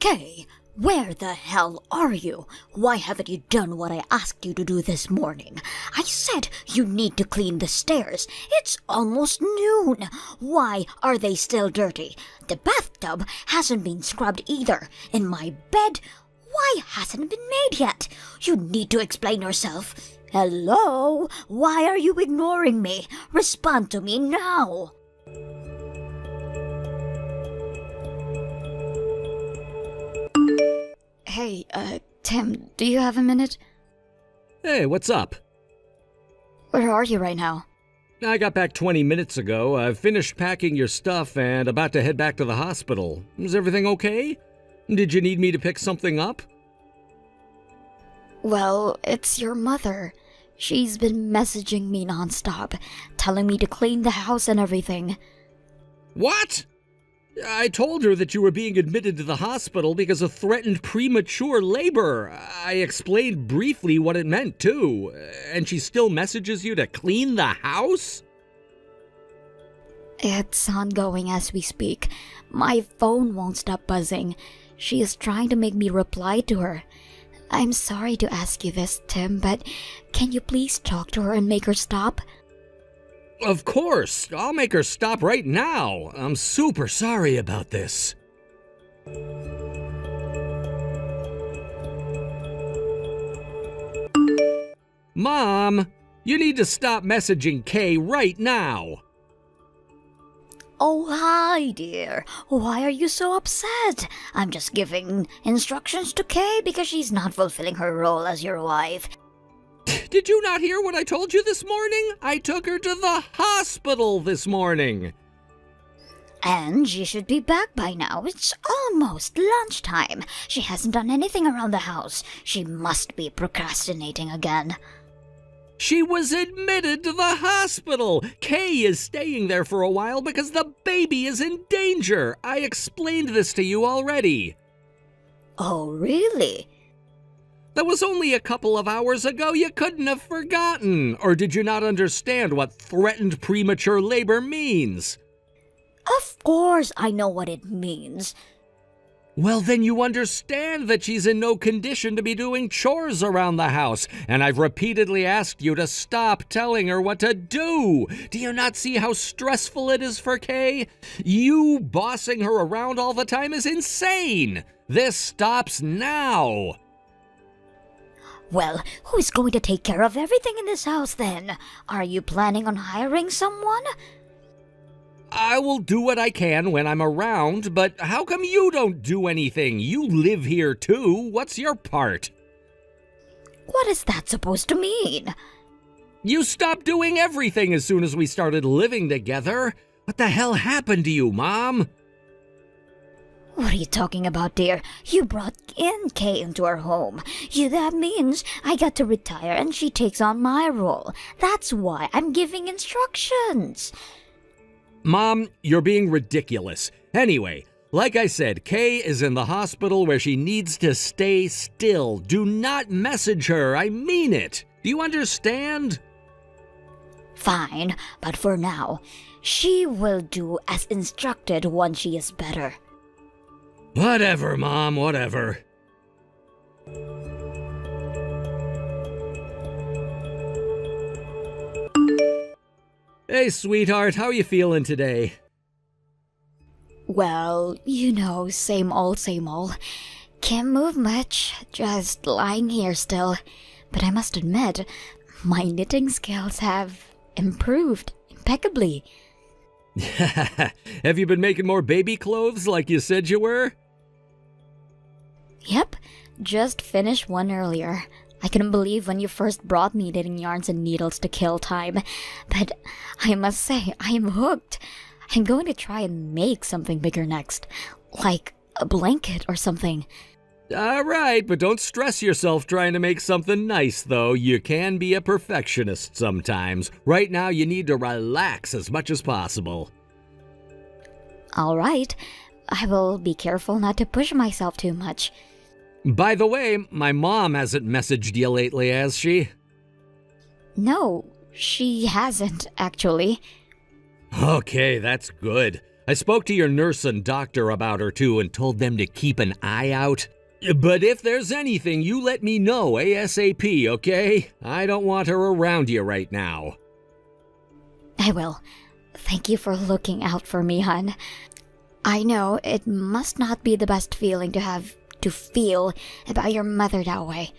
Kay, where the hell are you? Why haven't you done what I asked you to do this morning? I said you need to clean the stairs. It's almost noon. Why are they still dirty? The bathtub hasn't been scrubbed either. In my bed, why hasn't it been made yet? You need to explain yourself. Hello? Why are you ignoring me? Respond to me now. Hey, Tim, do you have a minute? Hey, what's up? Where are you right now? I got back 20 minutes ago. I've finished packing your stuff and about to head back to the hospital. Is everything okay? Did you need me to pick something up? Well, it's your mother. She's been messaging me nonstop, telling me to clean the house and everything. What? I told her that you were being admitted to the hospital because of threatened premature labor. I explained briefly what it meant, too. And she still messages you to clean the house? It's ongoing as we speak. My phone won't stop buzzing. She is trying to make me reply to her. I'm sorry to ask you this, Tim, but can you please talk to her and make her stop? Of course. I'll make her stop right now. I'm super sorry about this. Mom, you need to stop messaging Kay right now. Oh, hi, dear. Why are you so upset? I'm just giving instructions to Kay because she's not fulfilling her role as your wife. Did you not hear what I told you this morning? I took her to the hospital this morning. And she should be back by now. It's almost lunchtime. She hasn't done anything around the house. She must be procrastinating again. She was admitted to the hospital. Kay is staying there for a while because the baby is in danger. I explained this to you already. Oh, really? That was only a couple of hours ago. You couldn't have forgotten. Or did you not understand what threatened premature labor means? Of course I know what it means. Well, then you understand that she's in no condition to be doing chores around the house, and I've repeatedly asked you to stop telling her what to do. Do you not see how stressful it is for Kay? You bossing her around all the time is insane. This stops now. Well, who's going to take care of everything in this house then? Are you planning on hiring someone? I will do what I can when I'm around, but how come you don't do anything? You live here too. What's your part? What is that supposed to mean? You stopped doing everything as soon as we started living together. What the hell happened to you, Mom? What are you talking about, dear? You brought in Kay into our home. That means I got to retire and she takes on my role. That's why I'm giving instructions. Mom, you're being ridiculous. Anyway, like I said, Kay is in the hospital where she needs to stay still. Do not message her. I mean it. Do you understand? Fine, but for now, she will do as instructed once she is better. Whatever, Mom, whatever. Hey, sweetheart, how are you feeling today? Well, same old, same old. Can't move much, just lying here still. But I must admit, my knitting skills have improved impeccably. Have you been making more baby clothes like you said you were? Yep, just finished one earlier. I couldn't believe when you first brought me knitting yarns and needles to kill time. But I must say, I am hooked. I'm going to try and make something bigger next. Like a blanket or something. All right, but don't stress yourself trying to make something nice, though. You can be a perfectionist sometimes. Right now, you need to relax as much as possible. All right. I will be careful not to push myself too much. By the way, my mom hasn't messaged you lately, has she? No, she hasn't, actually. Okay, that's good. I spoke to your nurse and doctor about her too and told them to keep an eye out. But if there's anything, you let me know ASAP, okay? I don't want her around you right now. I will. Thank you for looking out for me, hon. I know it must not be the best feeling to have to feel about your mother that way.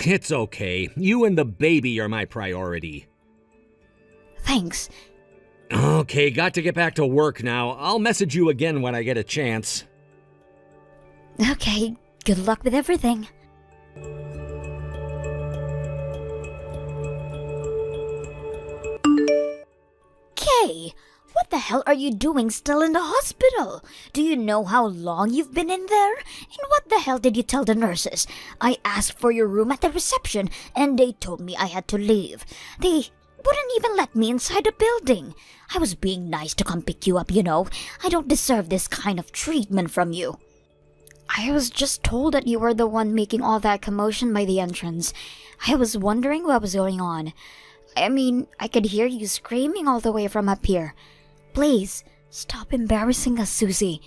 It's okay. You and the baby are my priority. Thanks. Okay, got to get back to work now. I'll message you again when I get a chance. Okay, good luck with everything. Kay, what the hell are you doing still in the hospital? Do you know how long you've been in there? And what the hell did you tell the nurses? I asked for your room at the reception and they told me I had to leave. They wouldn't even let me inside the building. I was being nice to come pick you up, you know. I don't deserve this kind of treatment from you. I was just told that you were the one making all that commotion by the entrance. I was wondering what was going on. I mean, I could hear you screaming all the way from up here. Please, stop embarrassing us, Susie.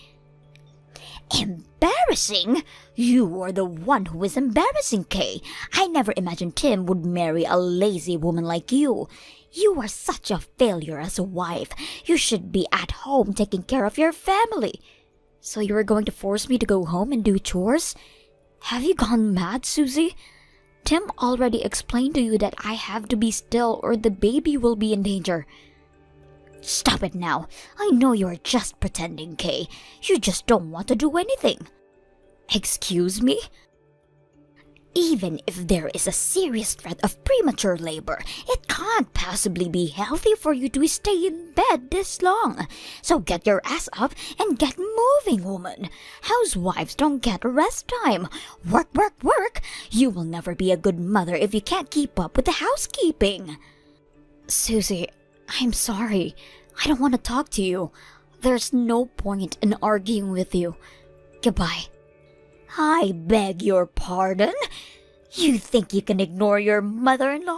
Embarrassing? You are the one who is embarrassing, Kay. I never imagined Tim would marry a lazy woman like you. You are such a failure as a wife. You should be at home taking care of your family. So you are going to force me to go home and do chores? Have you gone mad, Susie? Tim already explained to you that I have to be still or the baby will be in danger. Stop it now. I know you are just pretending, Kay. You just don't want to do anything. Excuse me? Even if there is a serious threat of premature labor, it can't possibly be healthy for you to stay in bed this long. So get your ass up and get moving, woman. Housewives don't get rest time. Work, work, work. You will never be a good mother if you can't keep up with the housekeeping. Susie, I'm sorry. I don't want to talk to you. There's no point in arguing with you. Goodbye. I beg your pardon? You think you can ignore your mother-in-law?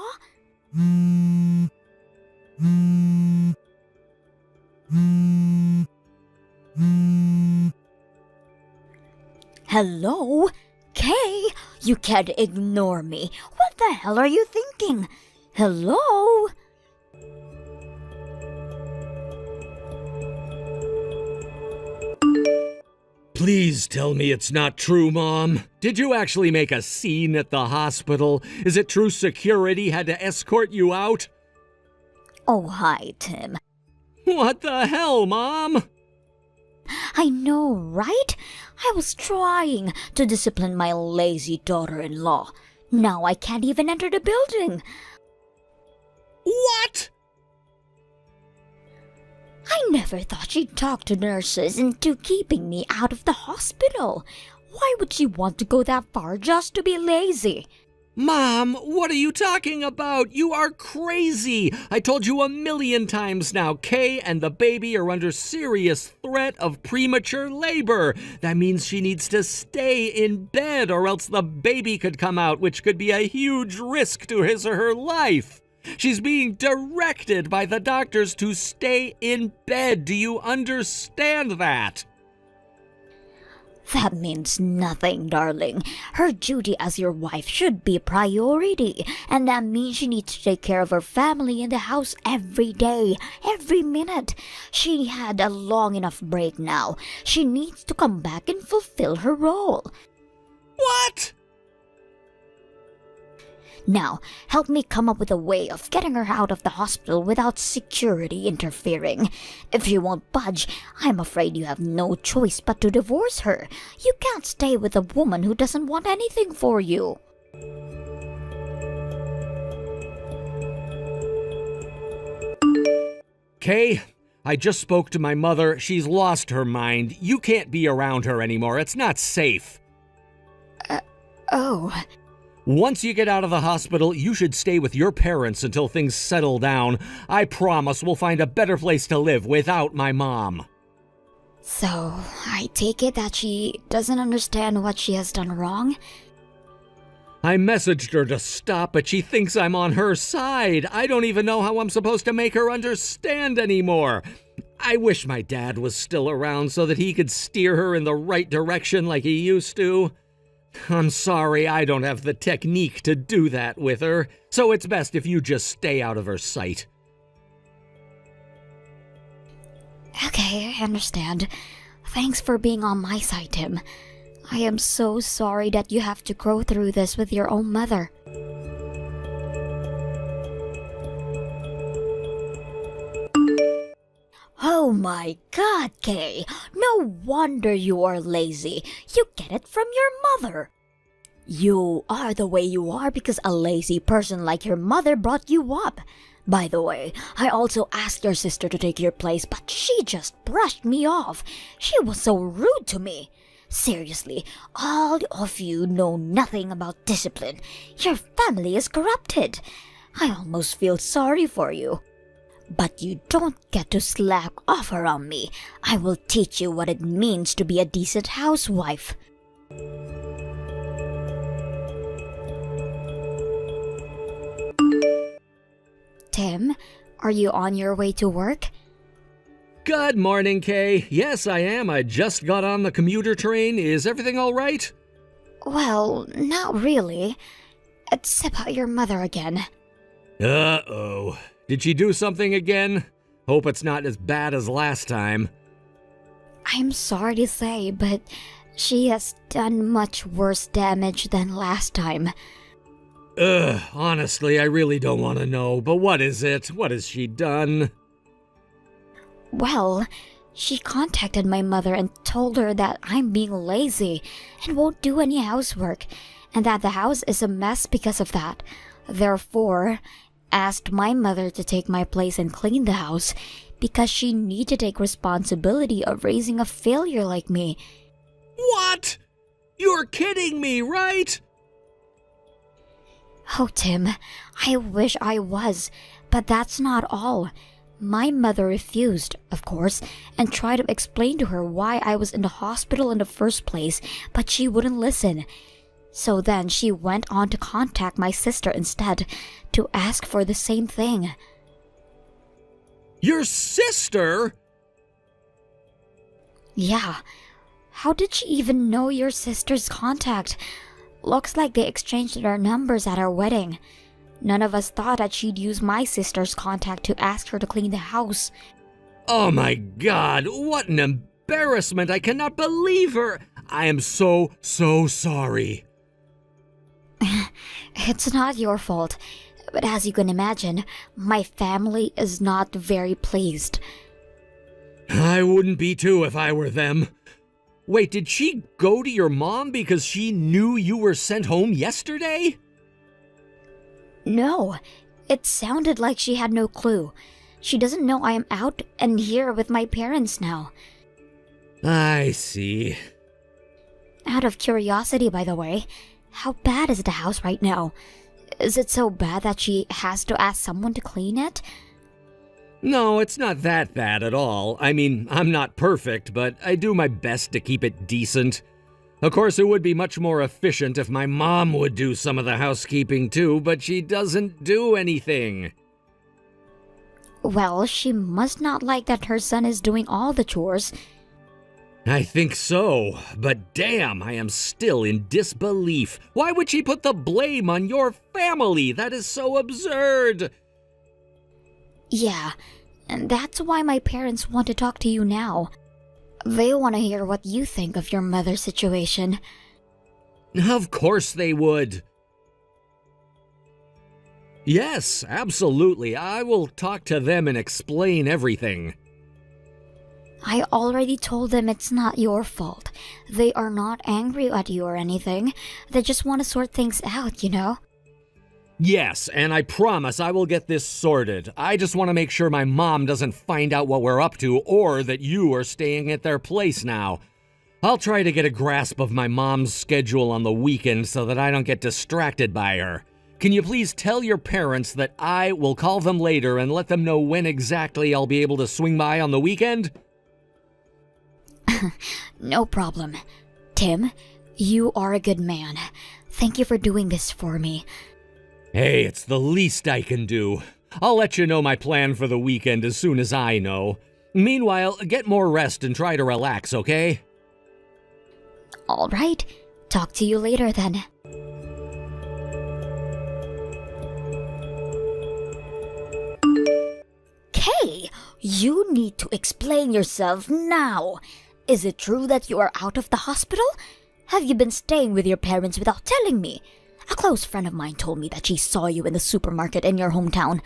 Hello? Kay, you can't ignore me. What the hell are you thinking? Hello? Please tell me it's not true, Mom. Did you actually make a scene at the hospital? Is it true security had to escort you out? Oh, hi, Tim. What the hell, Mom? I know, right? I was trying to discipline my lazy daughter-in-law. Now I can't even enter the building. What? I never thought she'd talk to nurses into keeping me out of the hospital. Why would she want to go that far just to be lazy? Mom, what are you talking about? You are crazy. I told you 1,000,000 times now. Kay and the baby are under serious threat of premature labor. That means she needs to stay in bed or else the baby could come out, which could be a huge risk to his or her life. She's being directed by the doctors to stay in bed. Do you understand that? That means nothing, darling. Her duty as your wife should be priority, and that means she needs to take care of her family in the house every day, every minute. She had a long enough break now. She needs to come back and fulfill her role. What? Now, help me come up with a way of getting her out of the hospital without security interfering. If you won't budge, I'm afraid you have no choice but to divorce her. You can't stay with a woman who doesn't want anything for you. Kay, I just spoke to my mother. She's lost her mind. You can't be around her anymore. It's not safe. Oh... Once you get out of the hospital, you should stay with your parents until things settle down. I promise we'll find a better place to live without my mom. So, I take it that she doesn't understand what she has done wrong? I messaged her to stop, but she thinks I'm on her side. I don't even know how I'm supposed to make her understand anymore. I wish my dad was still around so that he could steer her in the right direction like he used to. I'm sorry I don't have the technique to do that with her, so it's best if you just stay out of her sight. Okay, I understand. Thanks for being on my side, Tim. I am so sorry that you have to go through this with your own mother. Oh my god, Kay! No wonder you are lazy. You get it from your mother. You are the way you are because a lazy person like your mother brought you up. By the way, I also asked your sister to take your place, but she just brushed me off. She was so rude to me. Seriously, all of you know nothing about discipline. Your family is corrupted. I almost feel sorry for you. But you don't get to slack off around me. I will teach you what it means to be a decent housewife. Tim, are you on your way to work? Good morning, Kay. Yes, I am. I just got on the commuter train. Is everything all right? Well, not really. It's about your mother again. Uh-oh. Did she do something again? Hope it's not as bad as last time. I'm sorry to say, but she has done much worse damage than last time. Honestly, I really don't want to know, but what is it? What has she done? Well, she contacted my mother and told her that I'm being lazy and won't do any housework, and that the house is a mess because of that. Therefore, asked my mother to take my place and clean the house because she needed to take responsibility of raising a failure like me. What? You're kidding me, right? Oh, Tim, I wish I was, but that's not all. My mother refused, of course, and tried to explain to her why I was in the hospital in the first place, but she wouldn't listen. So then she went on to contact my sister instead to ask for the same thing. Your sister? Yeah. How did she even know your sister's contact? Looks like they exchanged their numbers at our wedding. None of us thought that she'd use my sister's contact to ask her to clean the house. Oh my God, what an embarrassment. I cannot believe her. I am so sorry. It's not your fault, but as you can imagine, my family is not very pleased. I wouldn't be too if I were them. Wait, did she go to your mom because she knew you were sent home yesterday? No, it sounded like she had no clue. She doesn't know I am out and here with my parents now. I see. Out of curiosity, by the way, how bad is the house right now? Is it so bad that she has to ask someone to clean it? No, it's not that bad at all. I mean, I'm not perfect, but I do my best to keep it decent. Of course, it would be much more efficient if my mom would do some of the housekeeping too, but she doesn't do anything. Well, she must not like that her son is doing all the chores. I think so, but damn, I am still in disbelief. Why would she put the blame on your family? That is so absurd. Yeah, and that's why my parents want to talk to you now. They want to hear what you think of your mother's situation. Of course they would. Yes, absolutely. I will talk to them and explain everything. I already told them it's not your fault. They are not angry at you or anything. They just want to sort things out, you know? Yes, and I promise I will get this sorted. I just want to make sure my mom doesn't find out what we're up to or that you are staying at their place now. I'll try to get a grasp of my mom's schedule on the weekend so that I don't get distracted by her. Can you please tell your parents that I will call them later and let them know when exactly I'll be able to swing by on the weekend? No problem. Tim, you are a good man. Thank you for doing this for me. Hey, it's the least I can do. I'll let you know my plan for the weekend as soon as I know. Meanwhile, get more rest and try to relax, okay? All right. Talk to you later then. Kay, you need to explain yourself now. Is it true that you are out of the hospital? Have you been staying with your parents without telling me? A close friend of mine told me that she saw you in the supermarket in your hometown.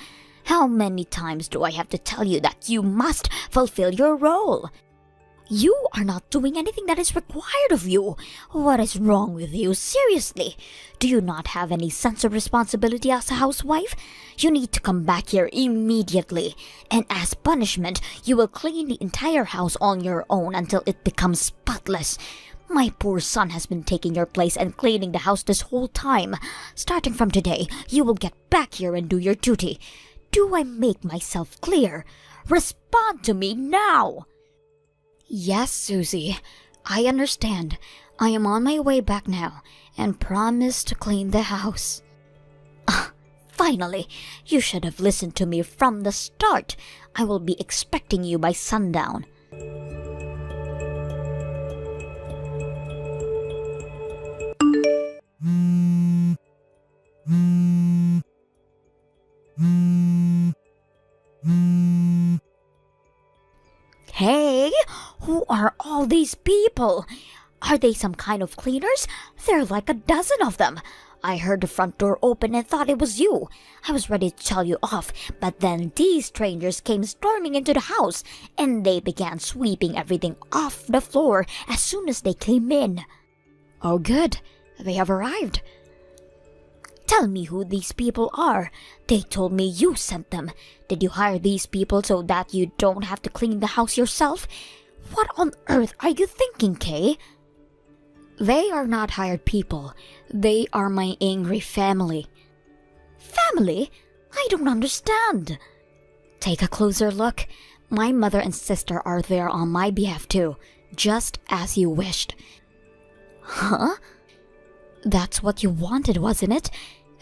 How many times do I have to tell you that you must fulfill your role? You are not doing anything that is required of you. What is wrong with you? Seriously, do you not have any sense of responsibility as a housewife? You need to come back here immediately. And as punishment, you will clean the entire house on your own until it becomes spotless. My poor son has been taking your place and cleaning the house this whole time. Starting from today, you will get back here and do your duty. Do I make myself clear? Respond to me now! Yes, Susie, I understand. I am on my way back now and promise to clean the house. Finally, you should have listened to me from the start. I will be expecting you by sundown. Hey, who are all these people? Are they some kind of cleaners? There are like a dozen of them. I heard the front door open and thought it was you. I was ready to tell you off, but then these strangers came storming into the house, and they began sweeping everything off the floor as soon as they came in. Oh good, they have arrived. Tell me who these people are. They told me you sent them. Did you hire these people so that you don't have to clean the house yourself? What on earth are you thinking, Kay? They are not hired people. They are my angry family. Family? I don't understand. Take a closer look. My mother and sister are there on my behalf too, just as you wished. Huh? That's what you wanted, wasn't it?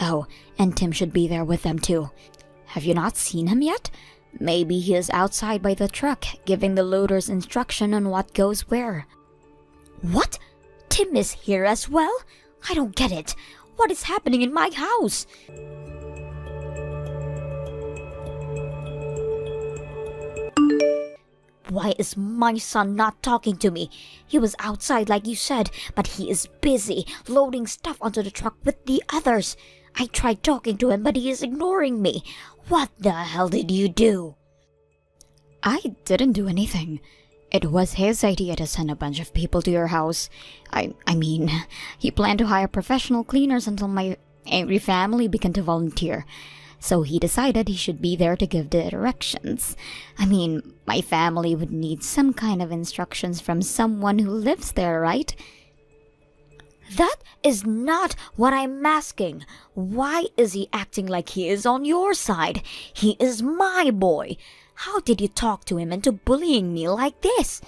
Oh, and Tim should be there with them too. Have you not seen him yet? Maybe he is outside by the truck, giving the loaders instruction on what goes where. What? Tim is here as well? I don't get it. What is happening in my house? Why is my son not talking to me? He was outside like you said, but he is busy loading stuff onto the truck with the others. I tried talking to him, but he is ignoring me. What the hell did you do? I didn't do anything. It was his idea to send a bunch of people to your house. I mean, he planned to hire professional cleaners until my angry family began to volunteer. So he decided he should be there to give the directions. I mean, my family would need some kind of instructions from someone who lives there, right? That is not what I'm asking. Why is he acting like he is on your side? He is my boy. How did you talk to him into bullying me like this?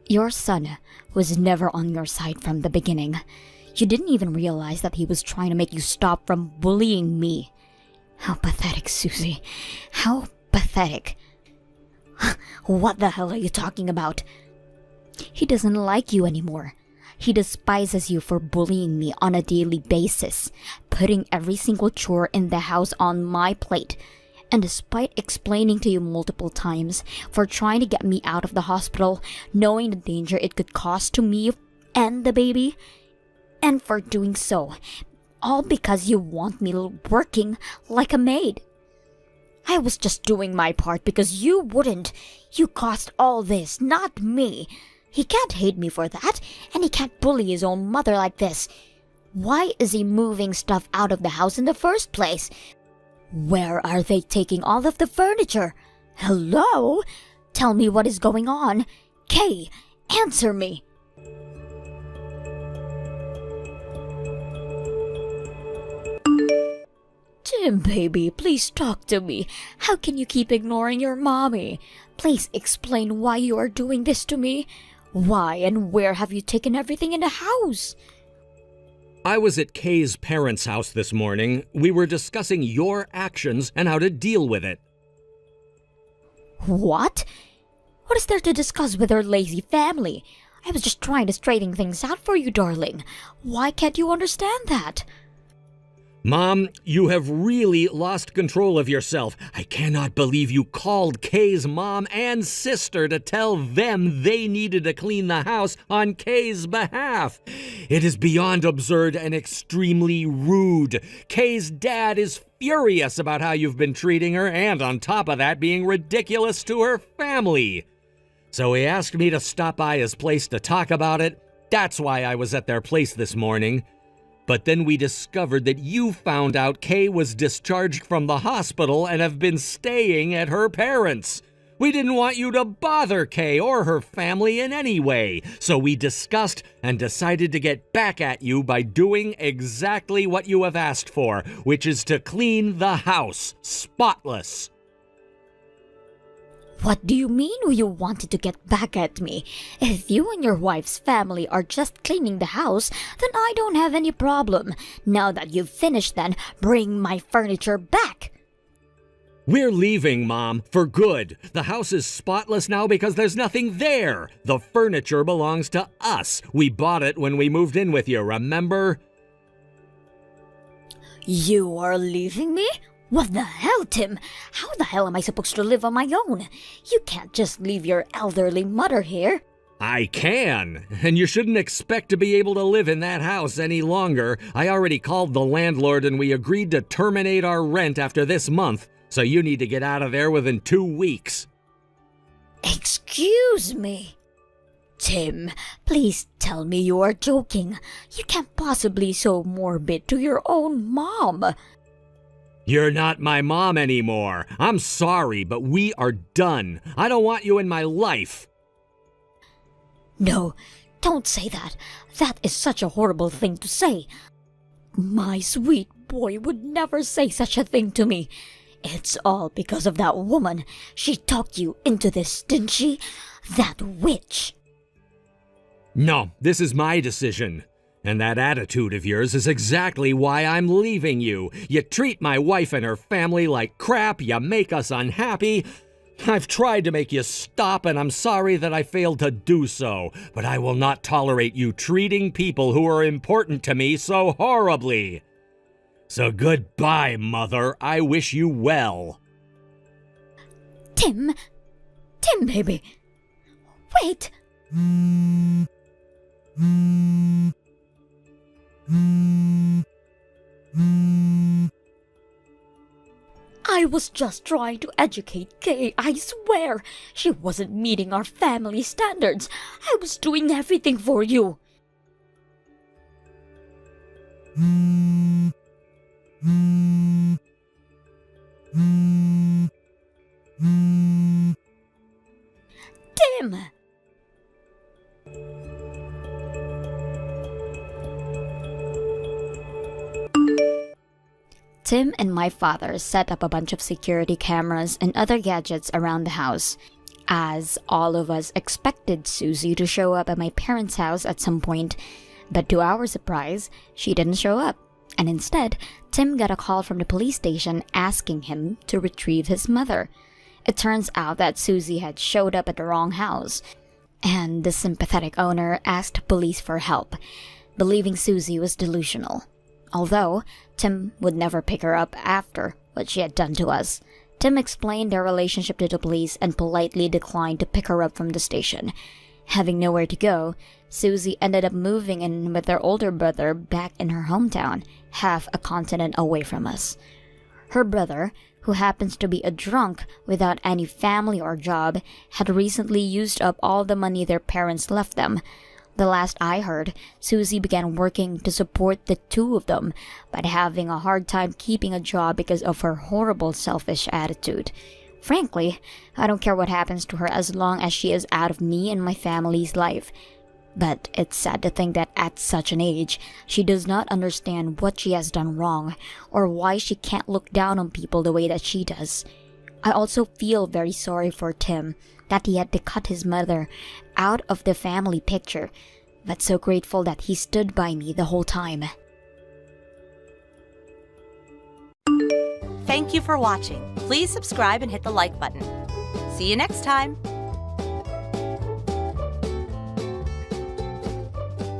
Your son was never on your side from the beginning. You didn't even realize that he was trying to make you stop from bullying me. How pathetic, Susie. How pathetic. What the hell are you talking about? He doesn't like you anymore. He despises you for bullying me on a daily basis, putting every single chore in the house on my plate. And despite explaining to you multiple times for trying to get me out of the hospital, knowing the danger it could cause to me and the baby, and for doing so, all because you want me working like a maid. I was just doing my part because you wouldn't. You caused all this, not me. He can't hate me for that, and he can't bully his own mother like this. Why is he moving stuff out of the house in the first place? Where are they taking all of the furniture? Hello? Tell me what is going on. Kay, answer me. Tim, baby, please talk to me. How can you keep ignoring your mommy? Please explain why you are doing this to me. Why and where have you taken everything in the house? I was at Kay's parents' house this morning. We were discussing your actions and how to deal with it. What? What is there to discuss with her lazy family? I was just trying to straighten things out for you, darling. Why can't you understand that? Mom, you have really lost control of yourself. I cannot believe you called Kay's mom and sister to tell them they needed to clean the house on Kay's behalf. It is beyond absurd and extremely rude. Kay's dad is furious about how you've been treating her, and on top of that, being ridiculous to her family. So he asked me to stop by his place to talk about it. That's why I was at their place this morning. But then we discovered that you found out Kay was discharged from the hospital and have been staying at her parents'. We didn't want you to bother Kay or her family in any way, so we discussed and decided to get back at you by doing exactly what you have asked for, which is to clean the house spotless. What do you mean you wanted to get back at me? If you and your wife's family are just cleaning the house, then I don't have any problem. Now that you've finished, then bring my furniture back. We're leaving, Mom, for good. The house is spotless now because there's nothing there. The furniture belongs to us. We bought it when we moved in with you, remember? You are leaving me? What the hell, Tim? How the hell am I supposed to live on my own? You can't just leave your elderly mother here. I can, and you shouldn't expect to be able to live in that house any longer. I already called the landlord and we agreed to terminate our rent after this month, so you need to get out of there within 2 weeks. Excuse me. Tim, please tell me you are joking. You can't possibly be so morbid to your own mom. You're not my mom anymore. I'm sorry, but we are done. I don't want you in my life. No, don't say that. That is such a horrible thing to say. My sweet boy would never say such a thing to me. It's all because of that woman. She talked you into this, didn't she? That witch. No, this is my decision. And that attitude of yours is exactly why I'm leaving you. You treat my wife and her family like crap, you make us unhappy. I've tried to make you stop, and I'm sorry that I failed to do so, but I will not tolerate you treating people who are important to me so horribly. So goodbye, Mother. I wish you well. Tim, baby. Wait. I was just trying to educate Kay, I swear. She wasn't meeting our family standards. I was doing everything for you. Tim! Tim and my father set up a bunch of security cameras and other gadgets around the house, as all of us expected Susie to show up at my parents' house at some point, but to our surprise, she didn't show up, and instead, Tim got a call from the police station asking him to retrieve his mother. It turns out that Susie had showed up at the wrong house, and the sympathetic owner asked police for help, believing Susie was delusional. Although, Tim would never pick her up after what she had done to us. Tim explained their relationship to the police and politely declined to pick her up from the station. Having nowhere to go, Susie ended up moving in with her older brother back in her hometown, half a continent away from us. Her brother, who happens to be a drunk without any family or job, had recently used up all the money their parents left them. The last I heard, Susie began working to support the two of them, but having a hard time keeping a job because of her horrible selfish attitude. Frankly, I don't care what happens to her as long as she is out of me and my family's life. But it's sad to think that at such an age, she does not understand what she has done wrong, or why she can't look down on people the way that she does. I also feel very sorry for Tim, that he had to cut his mother out of the family picture, but so grateful that he stood by me the whole time. Thank you for watching. Please subscribe and hit the like button. See you next time.